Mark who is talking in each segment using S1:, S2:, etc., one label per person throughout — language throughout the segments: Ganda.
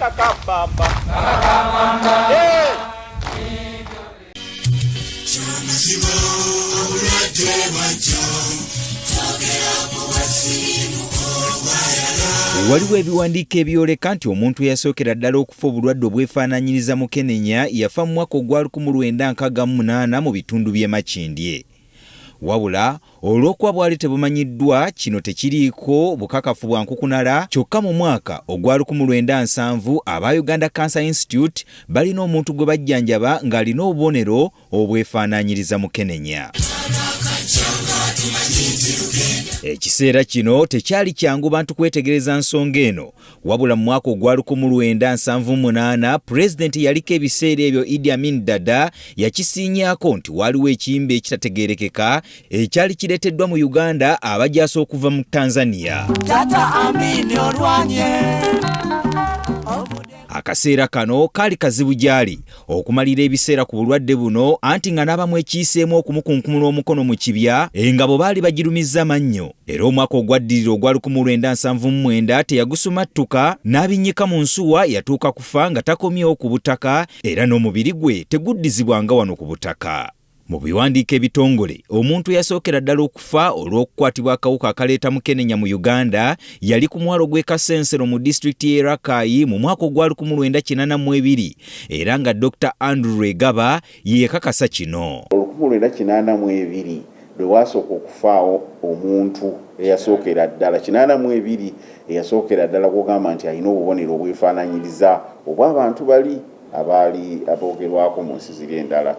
S1: mpaka Kabamba.
S2: Waliwo ebiwandiiko ebyoleka nti omuntu eyasookera ddala okufa obulwadde obwefaanaanyiriza mu Kenenya yafa mu mwaka ogwa 1968 mu bitundu by'e Makindye. Wabula olw'okuba bwali tebumanyiddwa kino tekiriiko bukakafu bwa nkukunala, kyokka mu mwaka ogwa 1970 aba Uganda Cancer Institute balina omuntu gwe bajjanjaba ng'alina obubonero obwefaanaanyiriza mu Kenenya. Ekiseera kino tekyali kyangu bantu kwetegereza nsonga eno, wabula mu mwaka ogwa 1978 pulezidenti yaliko ebiseera ebyo Idi Amin Dada yakisiinyaako nti waliwo ekiyimba ekitategeerekeka ekyali kireeteddwa mu Uganda abajaasa okuva mu Tanzania.
S1: Tata Amin olwanye.
S2: Akaseera kano kaali kazibu gyali okumalira ebiseera ku bulwadde buno, anti nga n'abamu ekiyiseemu okumukunkumula omukono mu kibya engabo baali bagirumizza mannyo. Era omwaka ogwaddirira ogwa 1979 teyagusumattuka, n'abinnyika mu nsuwa yatuuka kufa nga takomyewo ku butaka, era n'omubiri gwe teguddizibwanga wano ku butaka. Mu biwandiiko ebitongole, omuntu yasookera ddala okufa olw'okukwatibwa akawuka akaleeta mu Kenenya mu Uganda yali ku mwalo gw'e Kasensero mu disitulikiti y'e Rakai mu mwaka ogwa 1982, era nga Dr. Andrew Regaba yeekakasa kino.
S3: 1982 lwe wasooka okufaawo omuntu eyasookera ddala 82 eyasookera ddala kugamba nti alina obubonero obwefaanaanyiriza obw'abantu bali abaali aboogerwako mu nsi ziri endala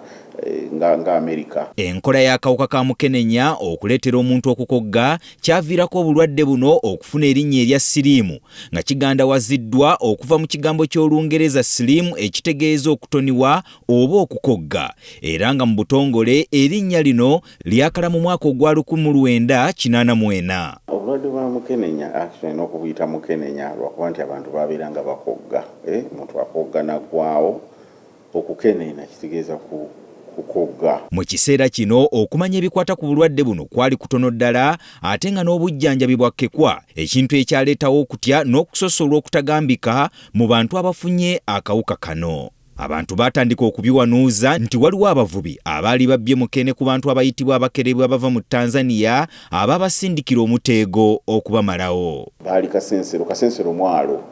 S3: nga Amerika.
S2: Enkola y'akawuka ka Mukenenya okuleetera omuntu okukogga kyaviirako obulwadde buno okufuna erinnya erya siriimu, nga kigandawaziddwa okuva mu kigambo ky'Olungereza siriimu ekitegeeza okutoniwa oba okukogga, era nga mu butongole erinnya lino lyakala mu mwaka ogwa 1984.
S3: Obulwadde bwa Mukenenya actually n'okubuyita Mukenenya lwakuba nti abantu babeeranga bakogga. Omuntu akogga naggwaawo, okukenena kitegeeza kukogga.
S2: Mu kiseera kino okumanya ebikwata ku bulwadde buno kwali kutono ddala, ate nga n'obujjanjabi bwakkekwa, ekintu ekyaleetawo okutya n'okusosolwa okutagambika mu bantu abafunye akawuka kano. Abantu batandika okubiwanuuza nti waliwo abavubi abaali babbye mukene ku bantu abayitibwa abakerebwa abava mu Tanzania ababasindikira omuteego okubamalawo.
S3: Baali Kasensero mwalo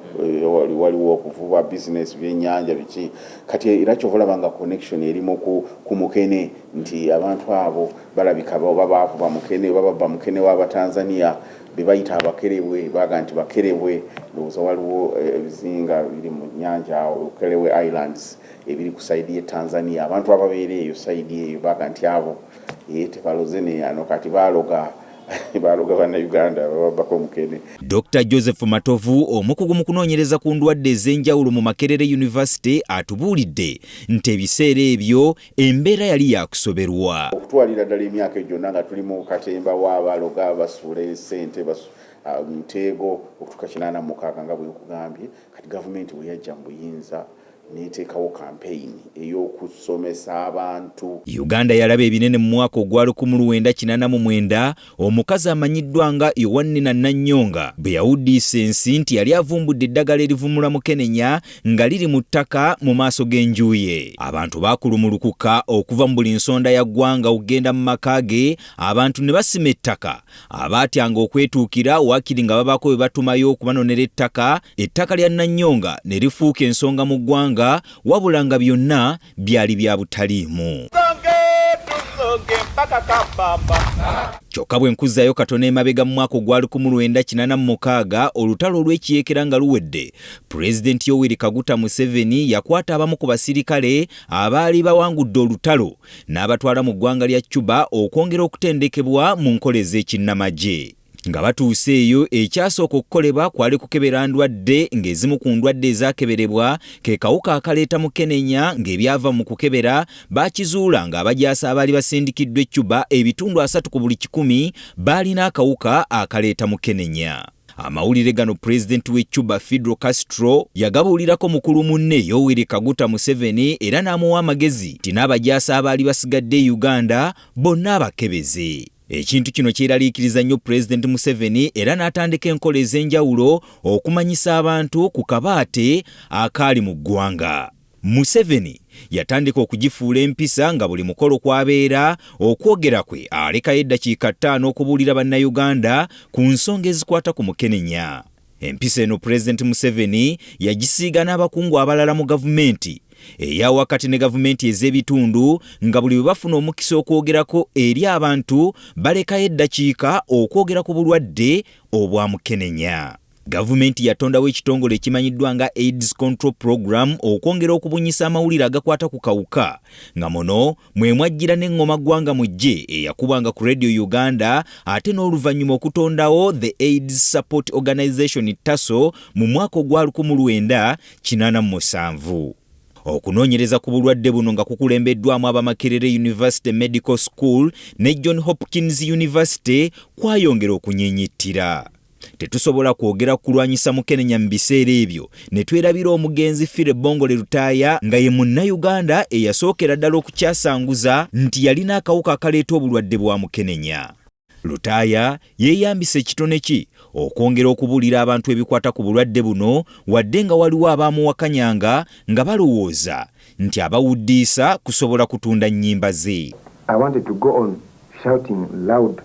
S3: waliwo okuvuba business byennyanja biki, kati era kyovalabanga connection erimu ku mukene nti abantu abo balabika baba bavuba mukene baba mukene w'Abatanzania bebayita abakerebwe, baga nti bakerebwe, ndowooza waliwo ebizinga biri mu nnyanja Ukerewe Islands ebiri ku saidi ye Tanzania. Abantu ababeera eyo saidi eyo baga nti abo tebaloze neyano, kati baloga Bannayuganda babako mukene.
S2: Dr. Joseph Matovu, omukugu mu kunoonyereza ku ndwadde ez'enjawulo mu Makerere University, atubuulidde nti ebiseera ebyo embeera yali yakusoberwa.
S3: Okutwalira ddala emyaka gyonna nga tuli mu katemba w'abaloga basuula ssente mutego okutuuka 86 nga bwe nkugambye, kati gavumenti bwe yajja mu buyinza neteekawo campaign ey'okusomesa abantu.
S2: Uganda yalaba ebinene mu mwaka ogwa 1989 omukazi amanyiddwa nga Yowanina Nanyonga bwe yawuddisa ensi nti yali avumbudde eddagala erivumula mu Kenenya nga liri mu ttaka mu maaso g'enju ye. Abantu baakulumulukuka okuva mu buli nsonda ya ggwanga okugenda mu maka ge, abantu ne basima ettaka. Abaatyanga okwetuukira waakiri nga babaako bwe batumayo okubanonera ettaka lya Nanyonga ne lifuuka ensonga mu ggwanga, wabula nga byonna byali bya butaliimu. Kyokka bwe nkuzzayo katono emabega mu mwaka ogwa 1986 olutalo olw'ekiyeekera nga luwedde, Pulezidenti Yoweri Kaguta Museveni yakwata abamu ku basirikale abaali bawangudde olutalo n'abatwala mu ggwanga lya Cuba okwongera okutendekebwa mu nkola ez'ekinnamagye. Nga batuuse eyo ekyasooka okukolebwa kwali kukebera ndwadde, ng'ezimu ku ndwadde ezakeberebwa ke kawuka akaleeta mu Kenenya, ng'ebyava mu kukebera baakizuula ng'abajaasa abaali basindikiddwa e Cuba ebitundu 3 ku buli 100 baalina akawuka akaleeta mu Kenenya. Amawulire gano Pulezidenti w'e Cuba Fidel Castro yagabuulirako mukulu munne Yoweri Kaguta Museveni, era n'amuwa amagezi nti n'abajaasa abaali basigadde Uganda bonna abakebeze. Ekintu kino kyeraliikiriza nnyo President Museveni era n'atandika enkola ez'enjawulo okumanyisa abantu ku kabaate akaali mu ggwanga. Museveni yatandika okugifuula empisa nga buli mukolo kwabeera okwogera kwe alekayo eddakiika 5 okubuulira bannayuganda ku nsonga ezikwata ku Mukenenya. Empisa eno President Museveni yagisiiga n'abakungu abalala mu gavumenti eya wakati ne gavumenti ez'ebitundu nga buli bwe bafuna omukisa okwogerako eri abantu balekayo eddakiika okwogera ku bulwadde obwa Mukenenya. Gavumenti yatondawo ekitongole ekimanyiddwa nga AIDS Control Program okwongera okubunyisa amawulire agakwata ku kawuka nga muno mwe mwajjira n'engoma ggwanga mujje eyakubanga ku Radio Uganda ate n'oluvannyuma okutondawo the AIDS Support Organization TASO mu mwaka ogwa 1987. Okunoonyereza ku bulwadde buno nga kukulembeddwamu Abamakerere University Medical School ne John Hopkins University kwayongera okunyenyittira. Tetusobola kwogera kulwanyisa Mukenenya mu biseera ebyo ne twerabira omugenzi Fire Bongole Lutaaya nga ye Munnayuganda eyasookera ddala okukyasanguza nti yalina akawuka akaleeta obulwadde bwa Mukenenya. Lutaaya yeeyambisa ekitone ki okwongera okubuulira abantu ebikwata ku bulwadde buno wadde nga waliwo abaamuwakanyanga nga balowooza nti abawuddiisa kusobola kutunda nnyimba ze.
S4: I wanted to go on shouting loud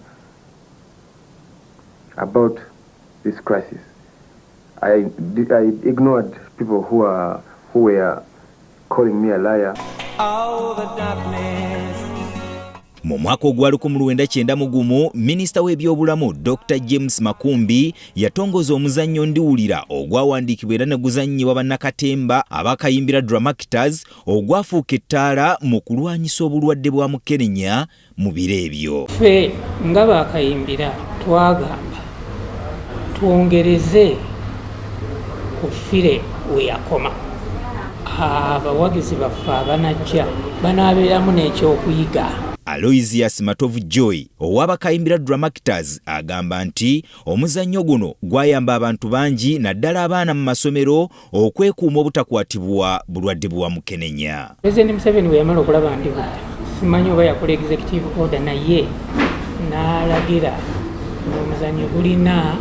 S4: about this crisis. I ignored people who were calling me a liar.
S1: All the darkness.
S2: Mu mwaka ogwa 1991 minisita w'ebyobulamu Dr. James Makumbi yatongoza omuzannyo ndiwulira ogwawandiikibwa era ne guzannyibwa bannakatemba abakayimbira Dramactors ogwafuuka ettaala mu kulwanyisa obulwadde bwa Mukenenya mu biro ebyo.
S5: Ffe nga bakayimbira twagamba twongereze ku Fire we yakoma. Abawagizi baffe abanajja banaabeeramu n'ekyokuyiga.
S2: Aloysius Matovu Joy ow'abakayimbira Dramactors agamba nti omuzannyo guno gwayamba abantu bangi naddala abaana mu masomero okwekuuma obutakwatibwa bulwadde bwa Mukenenya.
S5: President Museveni we yamala okulaba ndi budde simanyi oba yakola executive order naye n'alagira omuzannyo gulina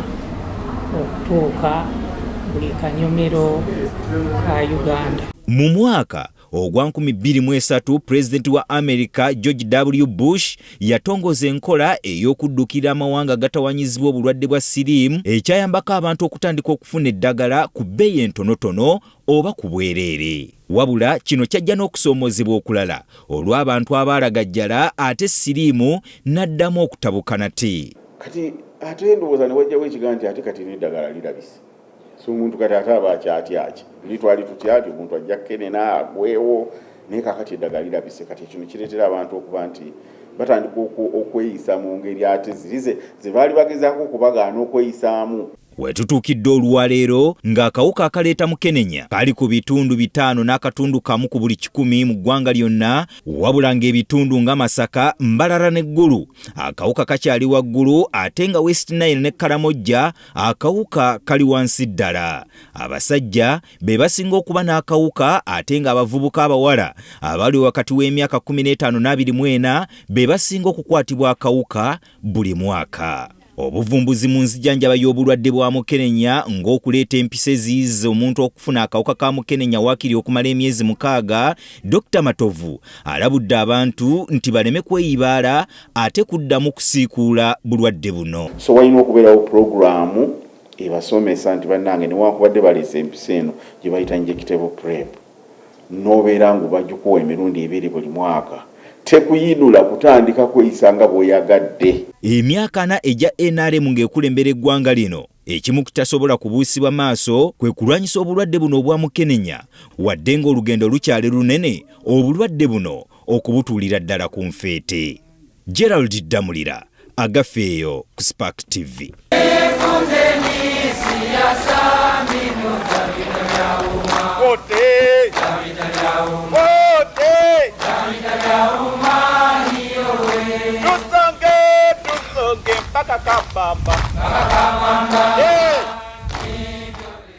S5: okutuuka buli kanyomero ka Uganda.
S2: Mu mwaka ogwa 2003 President wa America George W. Bush yatongoza enkola ey'okuddukira amawanga agatawanyizibwa obulwadde bwa siriimu ekyayambako abantu okutandika okufuna eddagala ku bbeeyi entonotono oba ku bwereere. Wabula kino kyajja n'okusoomoozebwa okulala olw'abantu abaalagajjala ate siriimu n'addamu okutabuka nate.
S3: Kati ate ndowooza ne wajjawo ekigambo nti ate kati n'eddagala lirabise. So omuntu kati ate aba akyatyaaki litwali tutya ati omuntu ajja kkenena agwewo naye kakati eddagala lirabise. Kati kino kireetera abantu okuba nti batandika okweyisa mu ngeri ate zirize ze baali bagezaako okubagaana okweyisaamu.
S2: Wetutuukidde olwaleero ng'akawuka akaleeta Mukenenya kali ku bitundu 5 n'akatundu kamu ku buli 100 mu ggwanga lyonna, wabula ng'ebitundu nga Masaka, Mbarara n'Eggulu akawuka kakyali waggulu ate nga West Nile ne Karamoja akawuka kali wansi ddala. Abasajja be basinga okuba n'akawuka ate ng'abavubuka abawala abali wakati w'emyaka 15 n' 24 be basinga okukwatibwa akawuka buli mwaka. Obuvumbuzi mu nzijanjaba y'obulwadde bwa Mukenenya ng'okuleeta empisa eziyiza omuntu okufuna akawuka ka Mukenenya waakiri okumala emyezi 6, Dr. Matovu alabudde abantu nti baleme kweyibaala ate kuddamu kusiikuula bulwadde buno.
S3: So walina okubeerawo puroguramu ebasomesa nti bannange newankubadde baleese empisa eno gye bayita injectable PrEP n'obeera ng'obajjukuwa emirundi 2 buli mwaka. Tekuyinula kutandika kweyisa nga bw'oyagadde.
S2: Emyaka 4 ejja NRM ng'ekulembera eggwanga lino, ekimu kitasobola kubuusibwa maaso kwe kulwanyisa obulwadde buno obwa Mukenenya wadde ng'olugendo lukyali lunene obulwadde buno okubutuulira ddala ku nfeete. Gerald Damulira, Agafeeyo ku Spark TV.
S1: Tusonge mpaka Kabamba.